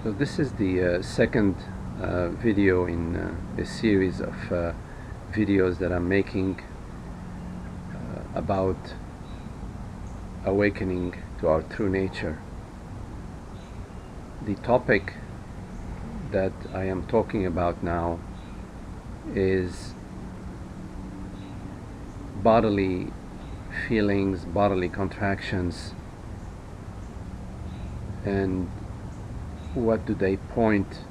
So this is the second video in a series of videos that I'm making about awakening to our true nature. The topic that I am talking about now is bodily feelings, bodily contractions, and what do they point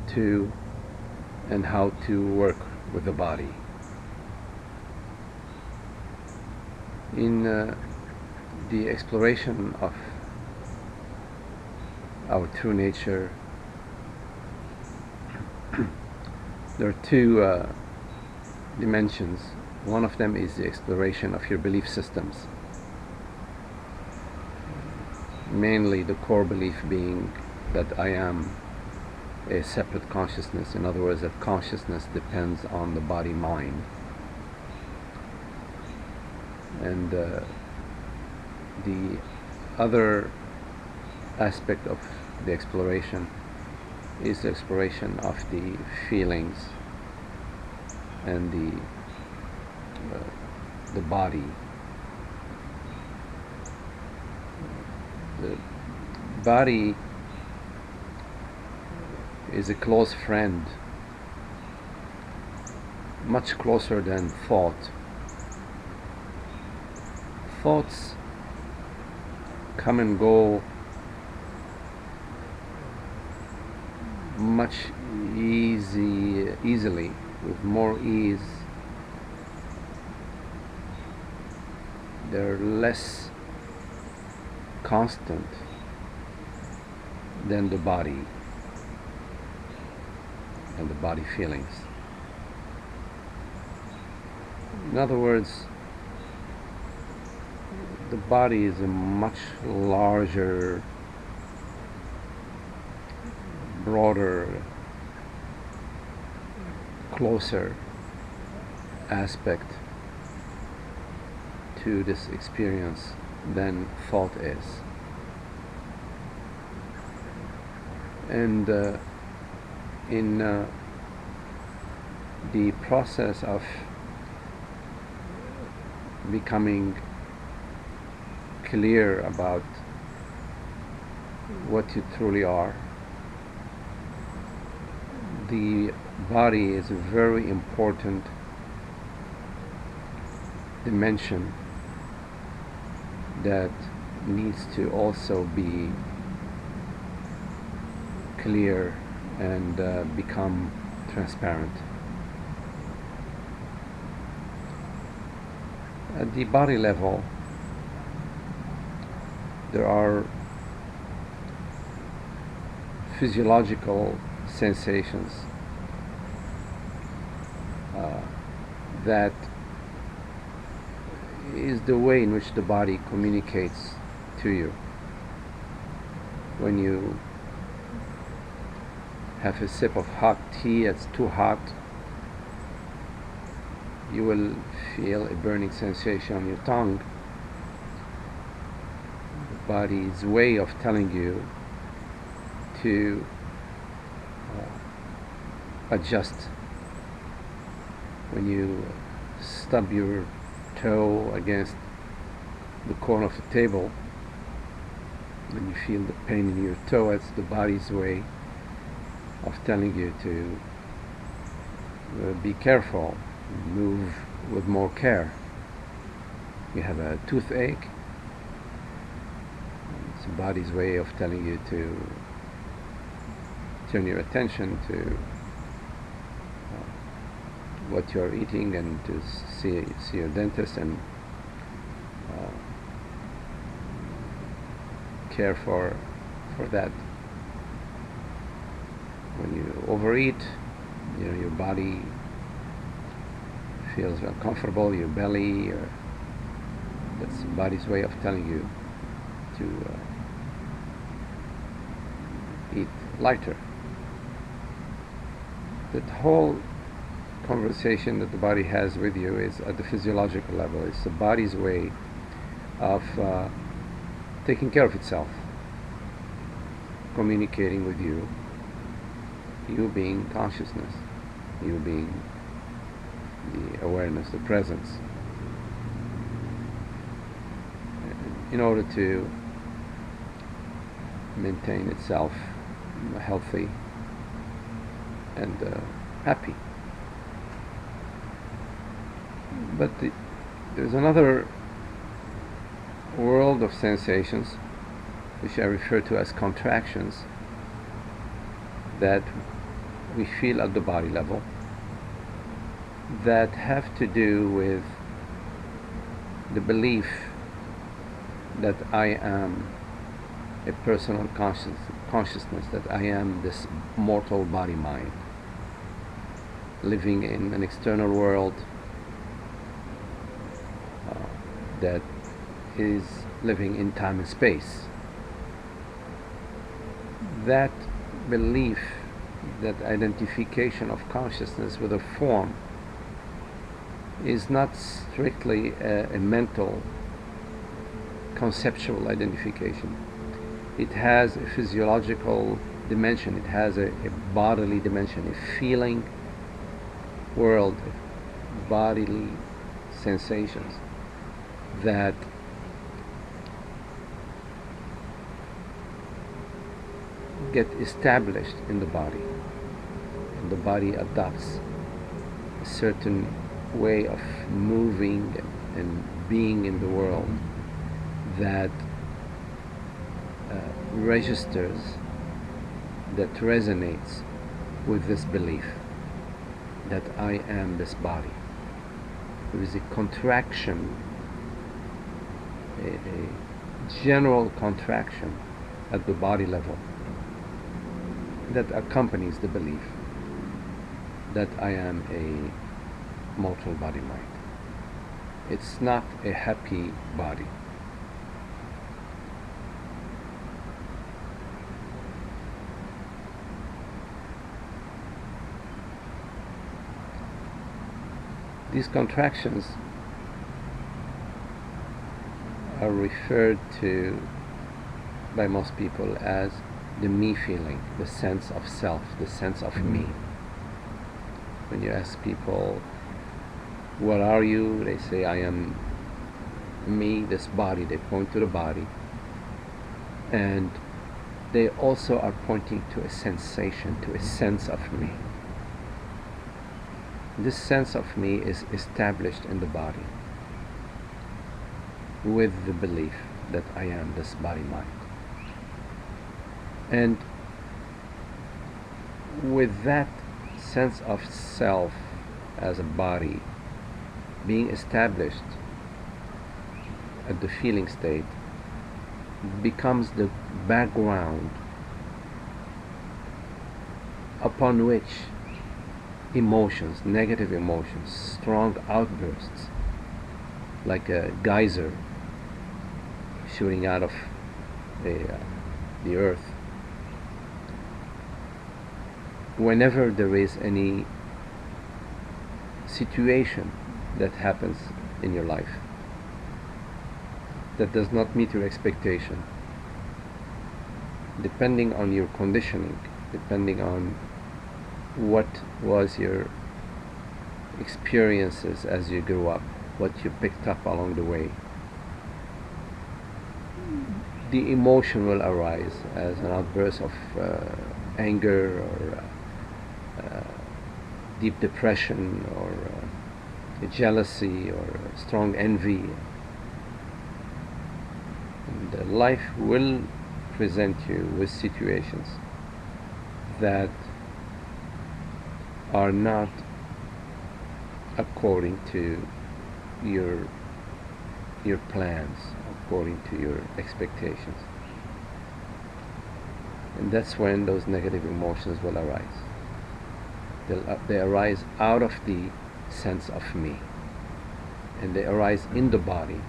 to and how to work with the body. In the exploration of our true nature, there are two dimensions. One of them is the exploration of your belief systems, mainly the core belief being that I am a separate consciousness. In other words, that consciousness depends on the body-mind. And the other aspect of the exploration is the exploration of the feelings and the body. The body is a close friend, much closer than thought. Thoughts come and go much easily, with more ease. They're less constant than the body and the body feelings. In other words, the body is a much larger, broader, closer aspect to this experience than thought is. And in the process of becoming clear about what you truly are, the body is a very important dimension that needs to also be clear and become transparent. At the body level, there are physiological sensations that is the way in which the body communicates to you. When you have a sip of hot tea that's too hot, you will feel a burning sensation on your tongue. The body's way of telling you to adjust. When you stub your toe against the corner of the table and you feel the pain in your toe, it's the body's way of telling you to be careful, move with more care. You have a toothache, it's the body's way of telling you to turn your attention to what you're eating and to see your dentist and care for that. When you overeat, your body feels uncomfortable, your belly, that's the body's way of telling you to eat lighter. That whole conversation that the body has with you is at the physiological level. It's the body's way of taking care of itself. communicating with you, you being consciousness, you being the awareness, the presence, in order to maintain itself healthy and happy. But there's another world of sensations, which I refer to as contractions, that we feel at the body level, that have to do with the belief that I am a personal consciousness, that I am this mortal body mind, living in an external world that is living in time and space. That belief, that identification of consciousness with a form, is not strictly a mental, conceptual identification. It has a physiological dimension, it has a bodily dimension, a feeling world, bodily sensations that get established in the body, and the body adopts a certain way of moving and being in the world that registers, that resonates with this belief that I am this body. There is a contraction, a general contraction at the body level that accompanies the belief that I am a mortal body mind. It's not a happy body. These contractions are referred to by most people as the me feeling, the sense of self, the sense of me. When you ask people, what are you? They say, I am me, this body. They point to the body. And they also are pointing to a sensation, to a sense of me. This sense of me is established in the body with the belief that I am this body-mind. And with that sense of self as a body being established at the feeling state, becomes the background upon which emotions, negative emotions, strong outbursts, like a geyser shooting out of the earth, whenever there is any situation that happens in your life that does not meet your expectation, depending on your conditioning, depending on what was your experiences as you grew up, what you picked up along the way, the emotion will arise as an outburst of anger or deep depression or jealousy or strong envy. And life will present you with situations that are not according to your plans, according to your expectations. And that's when those negative emotions will arise. They arise out of the sense of me, and they arise in the body,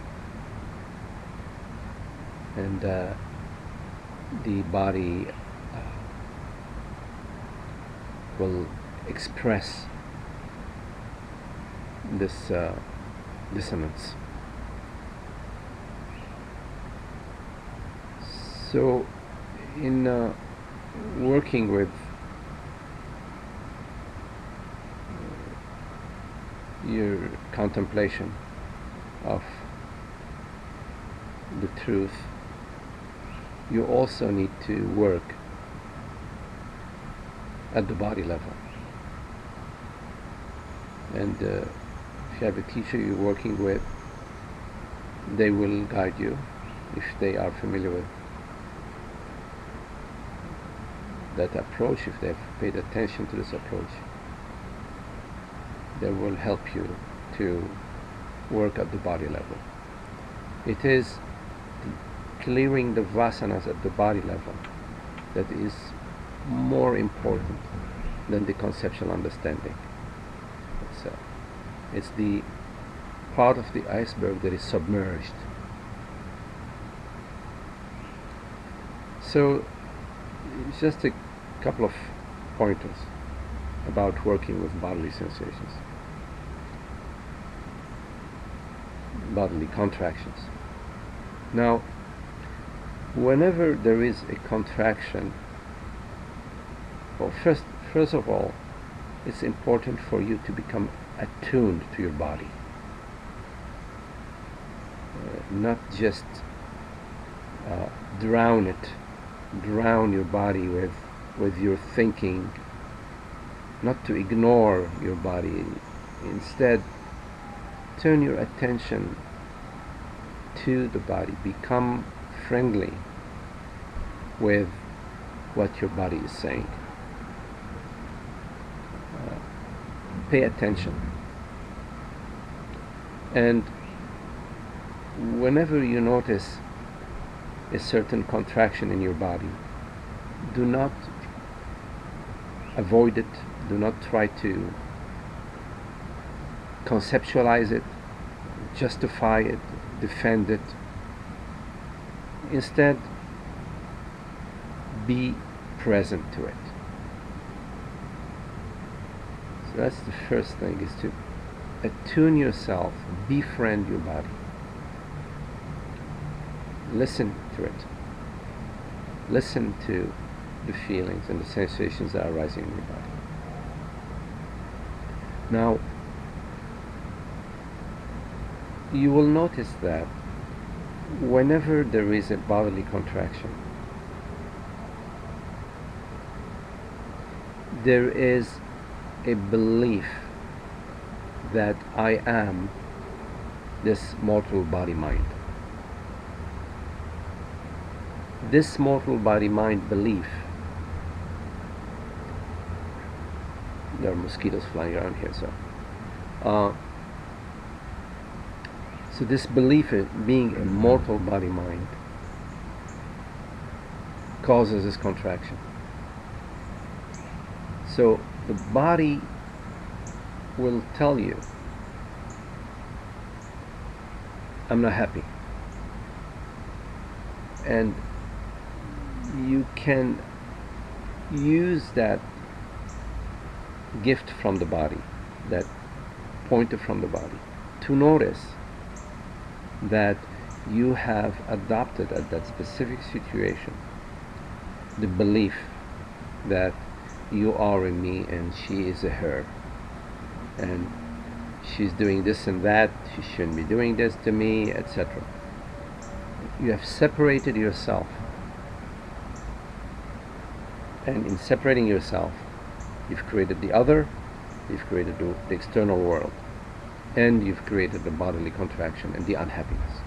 and the body will express this dissonance. So in working with your contemplation of the truth, you also need to work at the body level. And if you have a teacher you're working with, they will guide you if they are familiar with that approach, if they've paid attention to this approach. They will help you to work at the body level. It is clearing the vasanas at the body level that is more important than the conceptual understanding. It's the part of the iceberg that is submerged. So it's just a couple of pointers about working with bodily sensations, bodily contractions. Now, whenever there is a contraction, well, first of all, it's important for you to become attuned to your body, not just drown your body with your thinking, not to ignore your body. Instead, turn your attention to the body, become friendly with what your body is saying. Pay attention. And whenever you notice a certain contraction in your body, do not avoid it, do not try to conceptualize it, justify it, defend it. Instead, be present to it. So that's the first thing, is to attune yourself, befriend your body. Listen to it. Listen to the feelings and the sensations that are arising in your body. Now, you will notice that whenever there is a bodily contraction, there is a belief that I am this mortal body-mind. This mortal body-mind belief, there are mosquitoes flying around here, so this belief in being a mortal body-mind causes this contraction. So the body will tell you, I'm not happy. And you can use that gift from the body, that pointer from the body, to notice that you have adopted at that specific situation the belief that you are a me and she is a her, and she's doing this and that, she shouldn't be doing this to me, etc. You have separated yourself, and in separating yourself, you've created the other, you've created the external world, and you've created the bodily contraction and the unhappiness.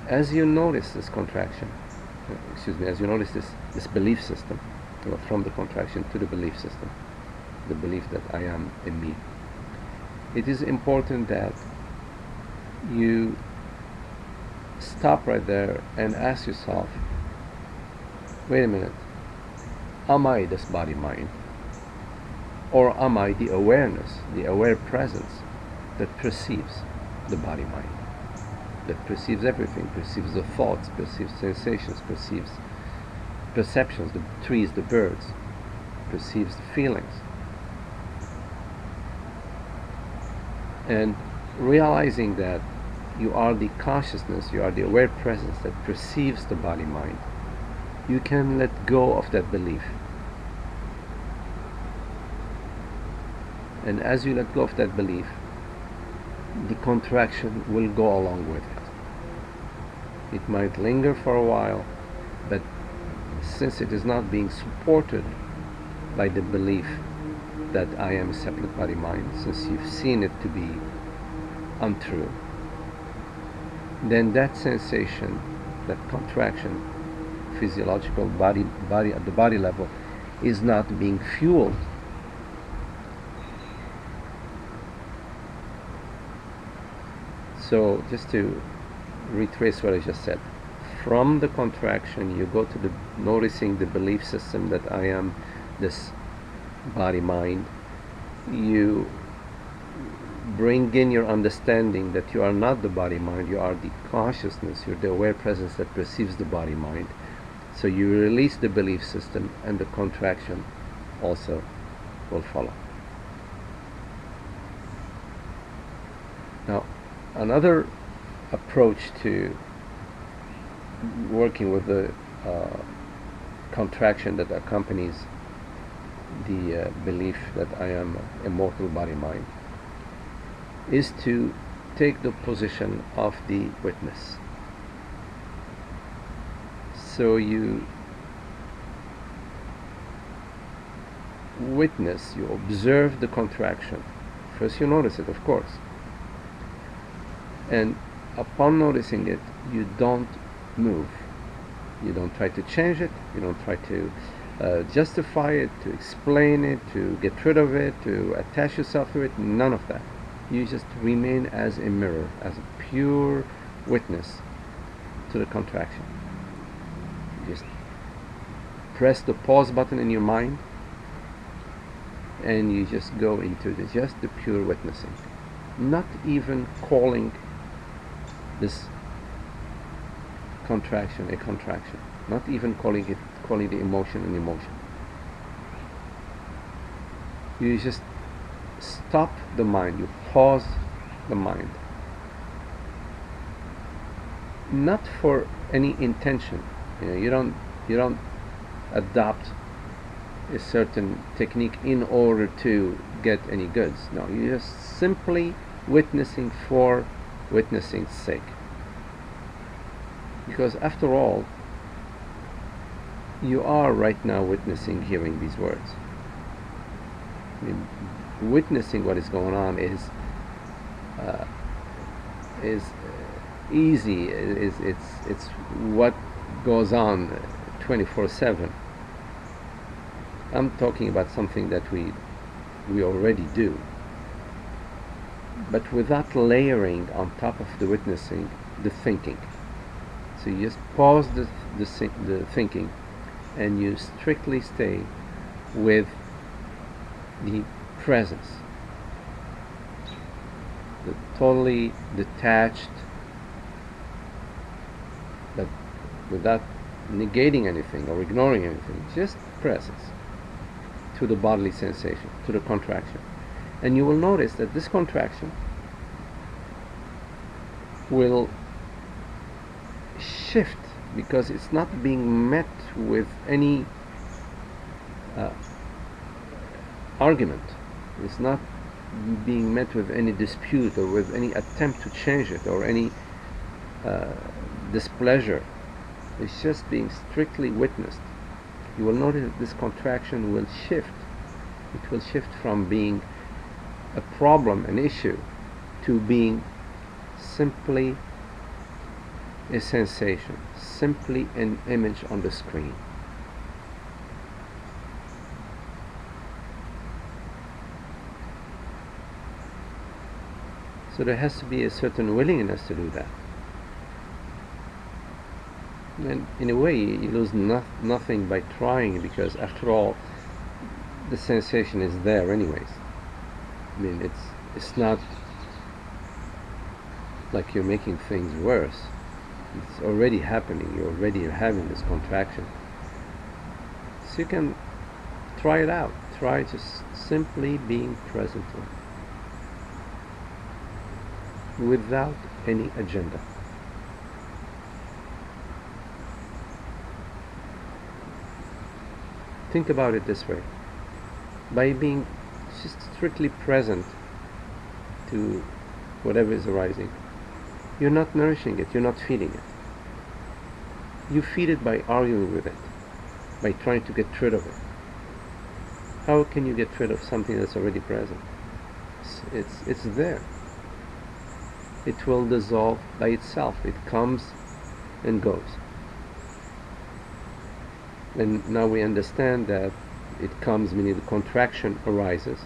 As you notice this contraction, as you notice this belief system, from the contraction to the belief system, the belief that I am a me, it is important that you stop right there and ask yourself, wait a minute, am I this body-mind? Or am I the awareness, the aware presence that perceives the body-mind, that perceives everything, perceives the thoughts, perceives sensations, perceives perceptions, the trees, the birds, perceives the feelings. And realizing that you are the consciousness, you are the aware presence that perceives the body-mind, you can let go of that belief. And as you let go of that belief, the contraction will go along with it. It might linger for a while, but since it is not being supported by the belief that I am a separate body mind, since you've seen it to be untrue, then that sensation, that contraction, physiological body at the body level, is not being fueled. So just to retrace what I just said, from the contraction you go to the noticing the belief system that I am this body mind. You bring in your understanding that you are not the body mind, you are the consciousness, you're the aware presence that perceives the body mind. So you release the belief system, and the contraction also will follow. Now, another approach to working with the contraction that accompanies the belief that I am a mortal body mind is to take the position of the witness. So you witness, you observe the contraction. First you notice it, of course. And upon noticing it, you don't move. You don't try to change it, you don't try to justify it, to explain it, to get rid of it, to attach yourself to it, none of that. You just remain as a mirror, as a pure witness to the contraction. You just press the pause button in your mind, and you just go into just the pure witnessing, not even calling this contraction a contraction, not even calling the emotion an emotion. You just stop the mind, you pause the mind, not for any intention. You don't adopt a certain technique in order to get any goods. No, you're just simply witnessing for witnessing's sake. Because after all, you are right now witnessing, hearing these words. I mean, witnessing what is going on is easy. It's what goes on 24/7. I'm talking about something that we already do, but without layering on top of the witnessing the thinking. So you just pause the thinking, and you strictly stay with the presence, the totally detached, but without negating anything or ignoring anything, just presence to the bodily sensation, to the contraction. And you will notice that this contraction will shift, because it's not being met with any argument. It's not being met with any dispute or with any attempt to change it or any displeasure. It's just being strictly witnessed. You will notice that this contraction will shift. It will shift from being a problem, an issue, to being simply a sensation, simply an image on the screen. So there has to be a certain willingness to do that. And in a way, you lose nothing by trying, because after all, the sensation is there anyways. I mean, it's not like you're making things worse. It's already happening. You're already having this contraction. So you can try it out. Try just simply being present without any agenda. think about it this way. By being just strictly present to whatever is arising, you're not nourishing it, you're not feeding it. You feed it by arguing with it, by trying to get rid of it. How can you get rid of something that's already present? It's there. It will dissolve by itself. It comes and goes. And now we understand that it comes, meaning the contraction arises,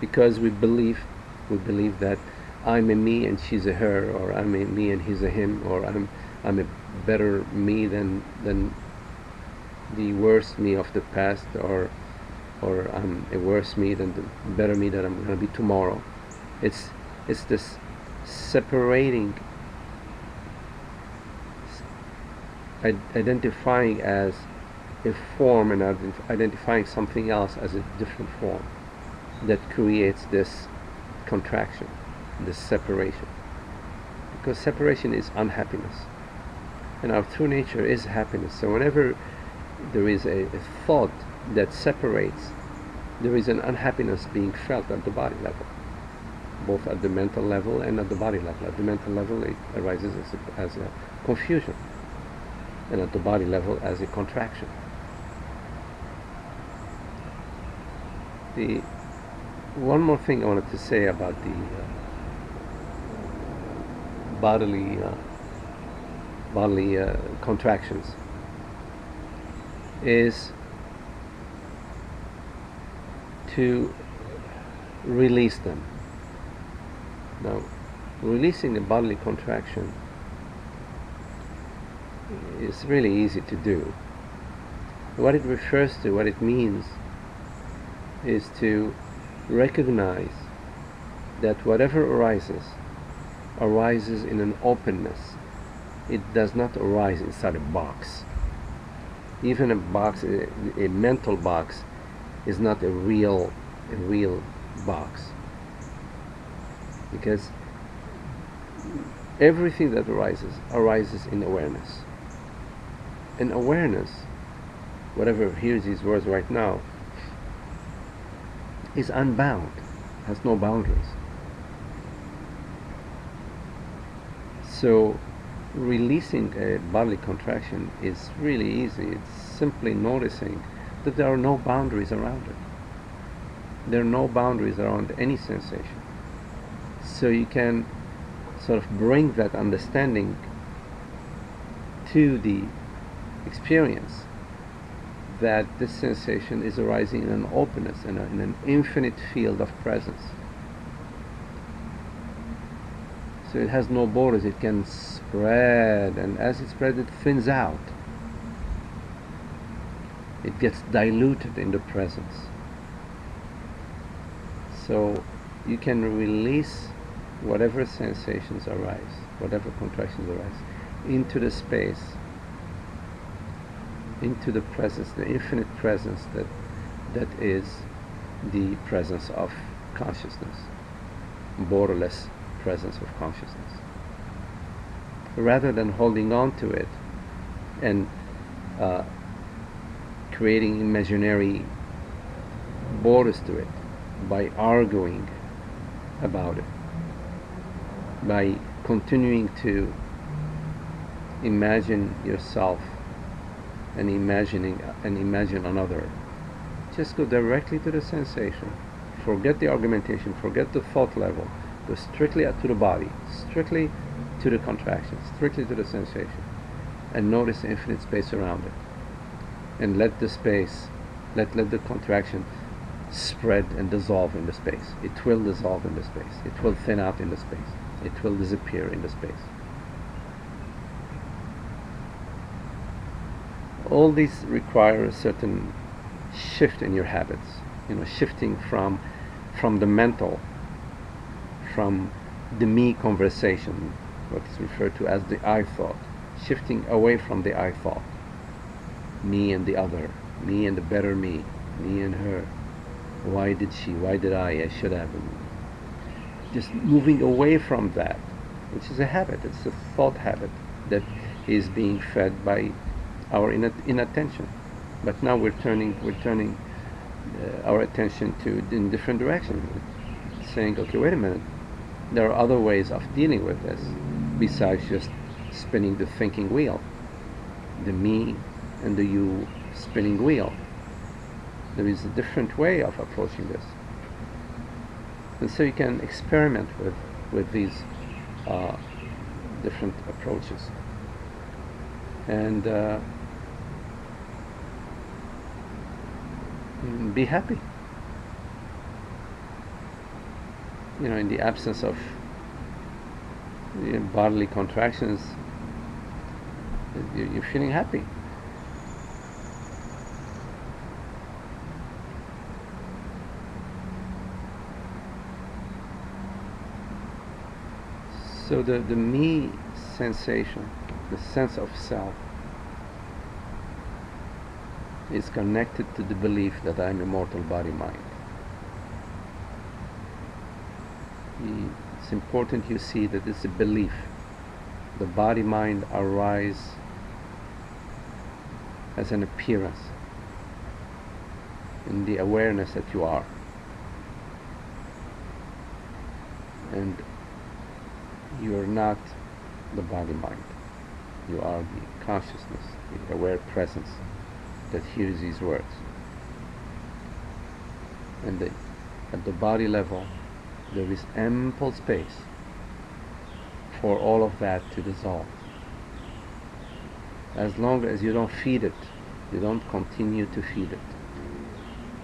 because we believe that I'm a me and she's a her, or I'm a me and he's a him, or I'm a better me than the worst me of the past, or I'm a worse me than the better me that I'm going to be tomorrow. It's this separating, identifying as a form and identifying something else as a different form, that creates this contraction, this separation. Because separation is unhappiness, and our true nature is happiness. So whenever there is a thought that separates, there is an unhappiness being felt at the body level, both at the mental level and at the body level. At the mental level, it arises as a confusion, and at the body level as a contraction. One more thing I wanted to say about the bodily contractions is to release them. Now, releasing a bodily contraction is really easy to do. What it refers to, what it means, is to recognize that whatever arises in an openness. It does not arise inside a box. Even a box, a mental box, is not a real box, because everything that arises in awareness. And awareness, whatever hears these words right now, is unbound, has no boundaries. So releasing a bodily contraction is really easy. It's simply noticing that there are no boundaries around it. There are no boundaries around any sensation. So you can sort of bring that understanding to the experience that this sensation is arising in an openness, in an infinite field of presence. So it has no borders, it can spread, and as it spreads, it thins out. It gets diluted in the presence. So you can release whatever sensations arise, whatever contractions arise, into the space, into the presence, the infinite presence that is the presence of consciousness, borderless presence of consciousness. Rather than holding on to it and creating imaginary borders to it by arguing about it, by continuing to imagine yourself and imagine another. Just go directly to the sensation. Forget the argumentation, forget the thought level. Go strictly to the body, strictly to the contraction, strictly to the sensation, and notice the infinite space around it. And let the space, let the contraction spread and dissolve in the space. It will dissolve in the space. It will thin out in the space. It will disappear in the space. All these require a certain shift in your habits. Shifting from the mental, from the me conversation, what is referred to as the I thought, shifting away from the I thought. Me and the other, me and the better me and her. Why did she? Why did I should have. Just moving away from that, which is a habit. It's a thought habit that is being fed by our inattention. But now we're turning our attention to in different directions, saying, okay, wait a minute, there are other ways of dealing with this besides just spinning the thinking wheel, the me and the you spinning wheel. There is a different way of approaching this. And so you can experiment with these different approaches. And be happy. You know, in the absence of bodily contractions, you're feeling happy. So the me sensation, the sense of self, is connected to the belief that I'm immortal body-mind. It's important you see that it's a belief. The body-mind arise as an appearance in the awareness that you are. And you're not the body-mind. You are the consciousness, the aware presence that hears these words. And at the body level, there is ample space for all of that to dissolve. As long as you don't feed it, you don't continue to feed it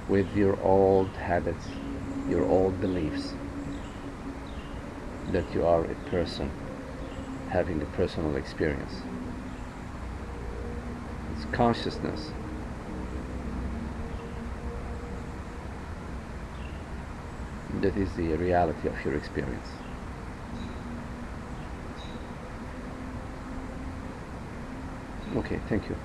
with your old habits, your old beliefs that you are a person having a personal experience. It's consciousness that is the reality of your experience. Okay, thank you.